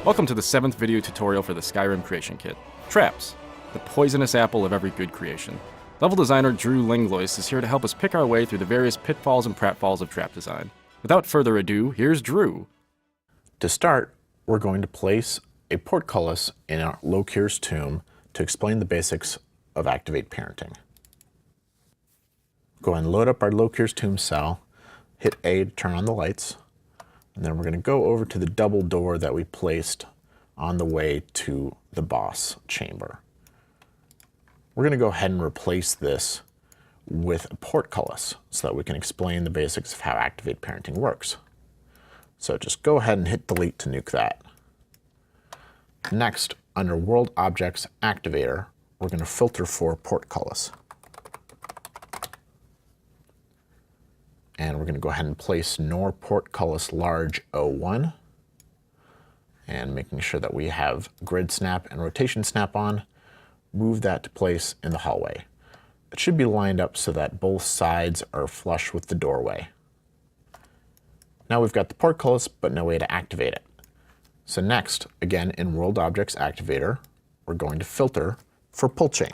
Welcome to the 7th video tutorial for the Skyrim creation kit. Traps, the poisonous apple of every good creation. Level designer Drew Langlois is here to help us pick our way through the various pitfalls and pratfalls of trap design. Without further ado, here's Drew. To start, we're going to place a portcullis in our Lokir's tomb to explain the basics of activate parenting. Go ahead and load up our Lokir's tomb cell, hit A to turn on the lights, and then we're going to go over to the double door that we placed on the way to the boss chamber. We're going to go ahead and replace this with a portcullis so that we can explain the basics of how activate parenting works. So just go ahead and hit delete to nuke that. Next, under World Objects Activator, we're going to filter for portcullis. And we're going to go ahead and place nor portcullis large 01. And making sure that we have grid snap and rotation snap on, move that to place in the hallway. It should be lined up so that both sides are flush with the doorway. Now we've got the portcullis, but no way to activate it. So next, again in World Objects Activator, we're going to filter for pull chain.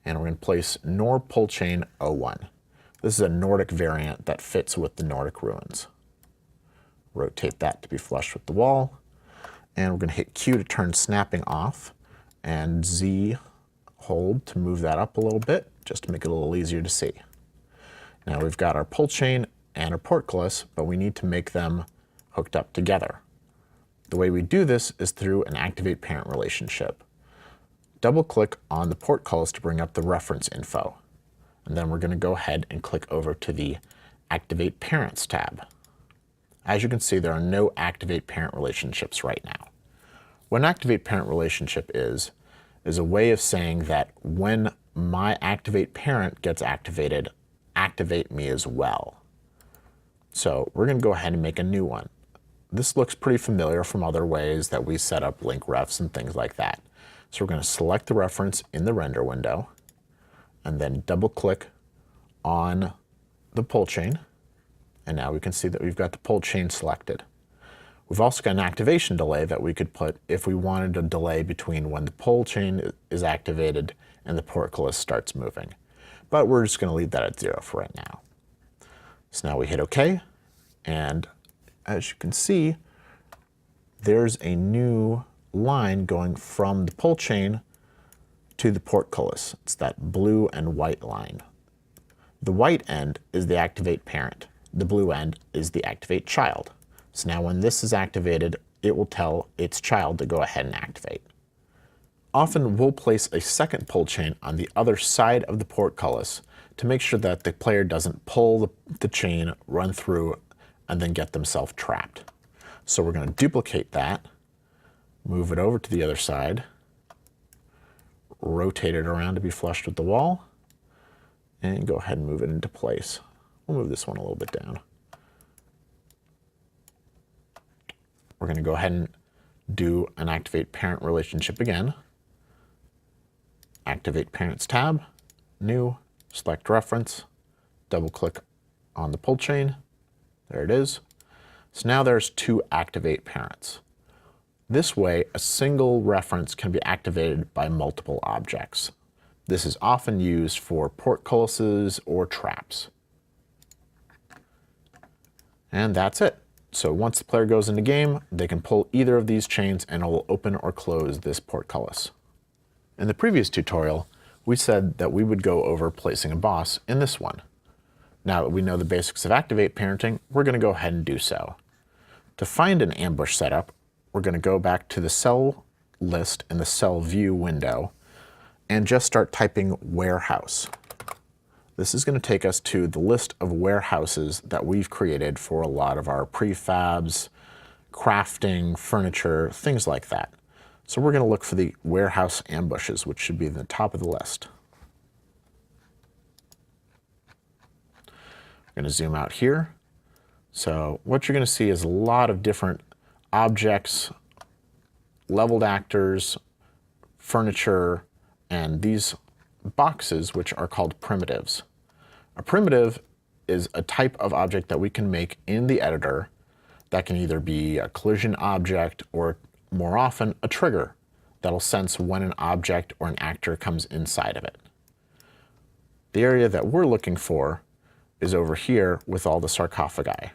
And we're going to place nor pull chain 01. This is a Nordic variant that fits with the Nordic ruins. Rotate that to be flush with the wall. And we're going to hit Q to turn snapping off, and Z hold to move that up a little bit, just to make it a little easier to see. Now we've got our pull chain and our portcullis, but we need to make them hooked up together. The way we do this is through an activate parent relationship. Double click on the portcullis to bring up the reference info. And then we're going to go ahead and click over to the Activate Parents tab. As you can see, there are no activate parent relationships right now. What an activate parent relationship is a way of saying that when my activate parent gets activated, activate me as well. So we're going to go ahead and make a new one. This looks pretty familiar from other ways that we set up link refs and things like that. So we're going to select the reference in the render window and then double click on the pull chain. And now we can see that we've got the pull chain selected. We've also got an activation delay that we could put if we wanted a delay between when the pull chain is activated and the portcullis starts moving. But we're just going to leave that at 0 for right now. So now we hit OK, and as you can see, there's a new line going from the pull chain to the portcullis. It's that blue and white line. The white end is the activate parent. The blue end is the activate child. So now when this is activated, it will tell its child to go ahead and activate. Often we'll place a second pull chain on the other side of the portcullis to make sure that the player doesn't pull the chain, run through, and then get themselves trapped. So we're going to duplicate that, move it over to the other side, rotate it around to be flushed with the wall, and go ahead and move it into place. We'll move this one a little bit down. We're going to go ahead and do an activate parent relationship again. Activate Parents tab, new, select reference, double click on the pull chain. There it is. So now there's two activate parents. This way, a single reference can be activated by multiple objects. This is often used for portcullises or traps. And that's it. So once the player goes into game, they can pull either of these chains and it will open or close this portcullis. In the previous tutorial, we said that we would go over placing a boss in this one. Now that we know the basics of activate parenting, we're going to go ahead and do so. To find an ambush setup, we're going to go back to the cell list in the cell view window and just start typing warehouse. This is going to take us to the list of warehouses that we've created for a lot of our prefabs, crafting, furniture, things like that. So we're going to look for the warehouse ambushes, which should be in the top of the list. I'm going to zoom out here. So what you're going to see is a lot of different objects, leveled actors, furniture, and these boxes, which are called primitives. A primitive is a type of object that we can make in the editor That can either be a collision object or, more often, a trigger that'll sense when an object or an actor comes inside of it. The area that we're looking for is over here with all the sarcophagi.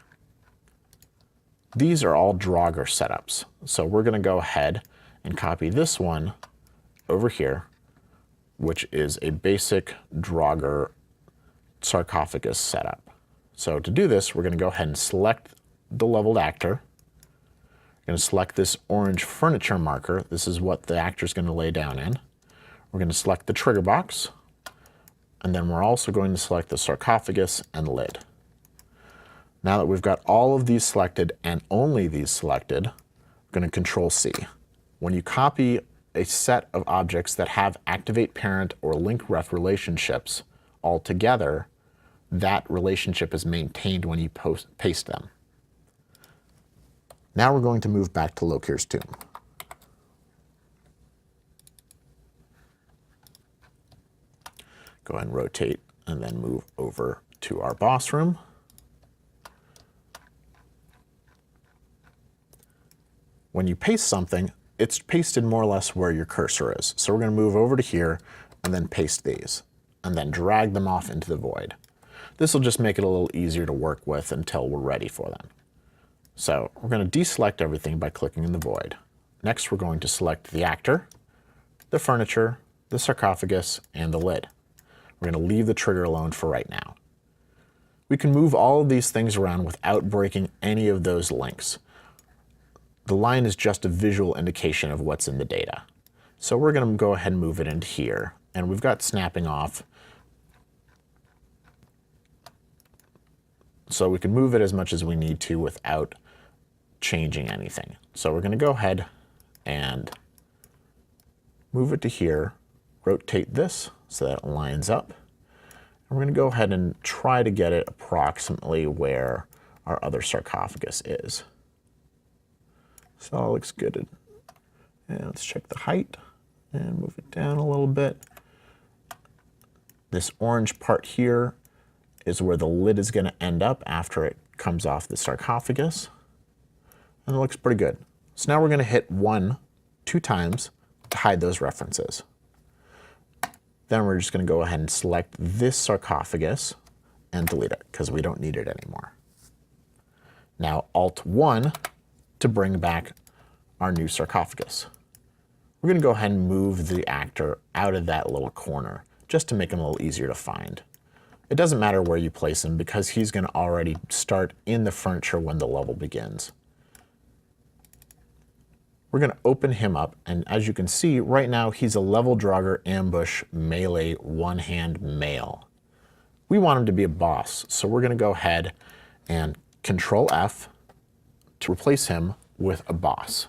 These are all Draugr setups. So we're going to go ahead and copy this one over here, which is a basic Draugr sarcophagus setup. So to do this, we're going to go ahead and select the leveled actor. We're going to select this orange furniture marker. This is what the actor is going to lay down in. We're going to select the trigger box, and then we're also going to select the sarcophagus and lid. Now that we've got all of these selected and only these selected, we're going to Control C. When you copy a set of objects that have activate parent or link ref relationships all together, that relationship is maintained when you paste them. Now we're going to move back to Lokir's tomb. Go ahead and rotate and then move over to our boss room. When you paste something, it's pasted more or less where your cursor is. So we're going to move over to here and then paste these, and then drag them off into the void. This will just make it a little easier to work with until we're ready for them. So we're going to deselect everything by clicking in the void. Next, we're going to select the actor, the furniture, the sarcophagus, and the lid. We're going to leave the trigger alone for right now. We can move all of these things around without breaking any of those links. The line is just a visual indication of what's in the data. So we're going to go ahead and move it into here, and we've got snapping off. So we can move it as much as we need to without changing anything. So we're going to go ahead and move it to here, rotate this so that it lines up. And we're going to go ahead and try to get it approximately where our other sarcophagus is. So it looks good. And let's check the height and move it down a little bit. This orange part here is where the lid is going to end up after it comes off the sarcophagus. And it looks pretty good. So now we're going to hit 2 times to hide those references. Then we're just going to go ahead and select this sarcophagus and delete it because we don't need it anymore. Now Alt-1 to bring back our new sarcophagus. We're going to go ahead and move the actor out of that little corner just to make him a little easier to find. It doesn't matter where you place him because he's going to already start in the furniture when the level begins. We're going to open him up, and as you can see, right now he's a level Draugr ambush melee one-hand male. We want him to be a boss, so we're going to go ahead and Control F to replace him with a boss.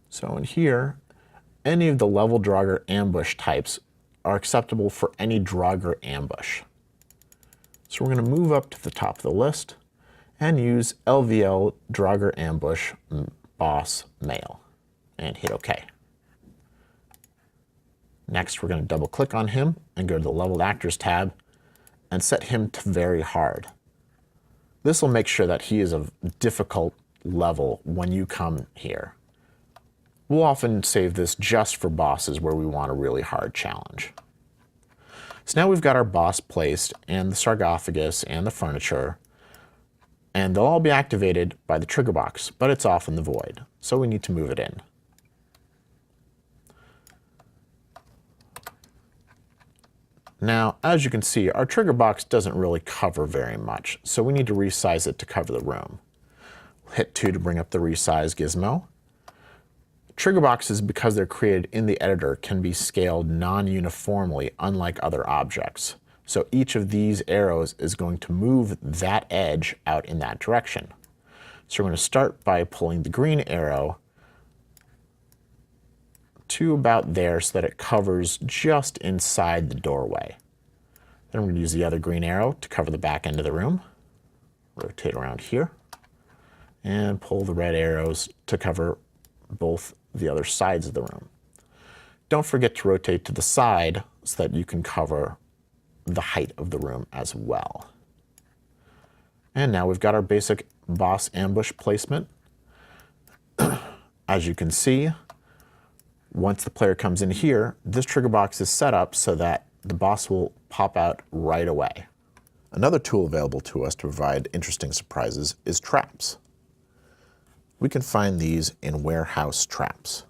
So in here, any of the level Draugr ambush types are acceptable for any Draugr ambush. So we're going to move up to the top of the list and use LVL Draugr ambush boss male and hit OK. Next, we're going to double click on him and go to the leveled actors tab and set him to very hard. This will make sure that he is a difficult level when you come here. We'll often save this just for bosses where we want a really hard challenge. So now we've got our boss placed and the sarcophagus and the furniture, and they'll all be activated by the trigger box, but it's off in the void, so we need to move it in. Now, as you can see, our trigger box doesn't really cover very much, so we need to resize it to cover the room. Hit 2 to bring up the resize gizmo. Trigger boxes, because they're created in the editor, can be scaled non-uniformly, unlike other objects. So each of these arrows is going to move that edge out in that direction. So we're going to start by pulling the green arrow to about there so that it covers just inside the doorway. Then we're going to use the other green arrow to cover the back end of the room. Rotate around here and pull the red arrows to cover both the other sides of the room. Don't forget to rotate to the side so that you can cover the height of the room as well. And now we've got our basic boss ambush placement. As you can see, once the player comes in here, this trigger box is set up so that the boss will pop out right away. Another tool available to us to provide interesting surprises is traps. We can find these in warehouse traps.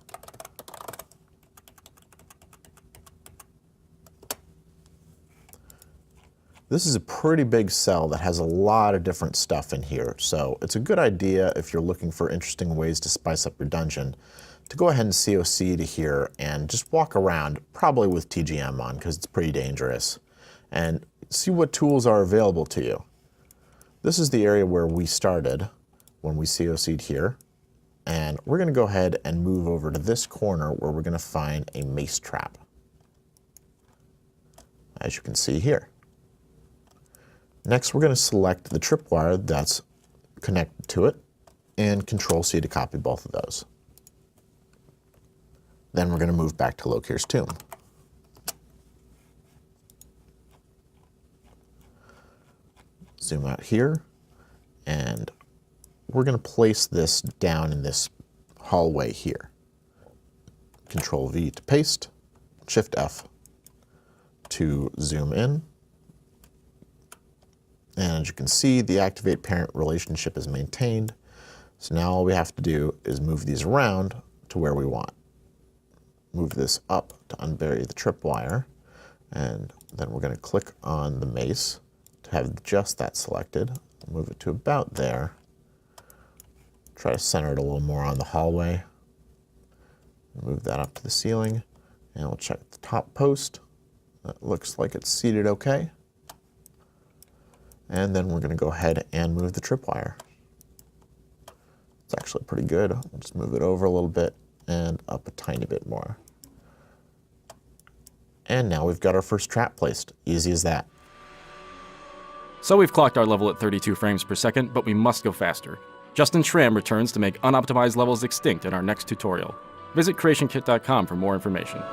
This is a pretty big cell that has a lot of different stuff in here, so it's a good idea if you're looking for interesting ways to spice up your dungeon to go ahead and COC to here and just walk around, probably with TGM on because it's pretty dangerous, and see what tools are available to you. This is the area where we started when we COC'd here, and we're going to go ahead and move over to this corner where we're going to find a mace trap, as you can see here. Next, we're going to select the tripwire that's connected to it and Control-C to copy both of those. Then we're going to move back to Lokir's tomb. Zoom out here, and we're going to place this down in this hallway here. Control-V to paste, Shift-F to zoom in. And as you can see, the activate parent relationship is maintained. So now all we have to do is move these around to where we want. Move this up to unbury the tripwire, and then we're going to click on the mace to have just that selected. Move it to about there. Try to center it a little more on the hallway. Move that up to the ceiling, and we'll check the top post. That looks like it's seated okay. And then we're going to go ahead and move the tripwire. It's actually pretty good. We'll just move it over a little bit and up a tiny bit more. And now we've got our first trap placed. Easy as that. So we've clocked our level at 32 frames per second, but we must go faster. Justin Schramm returns to make unoptimized levels extinct in our next tutorial. Visit creationkit.com for more information.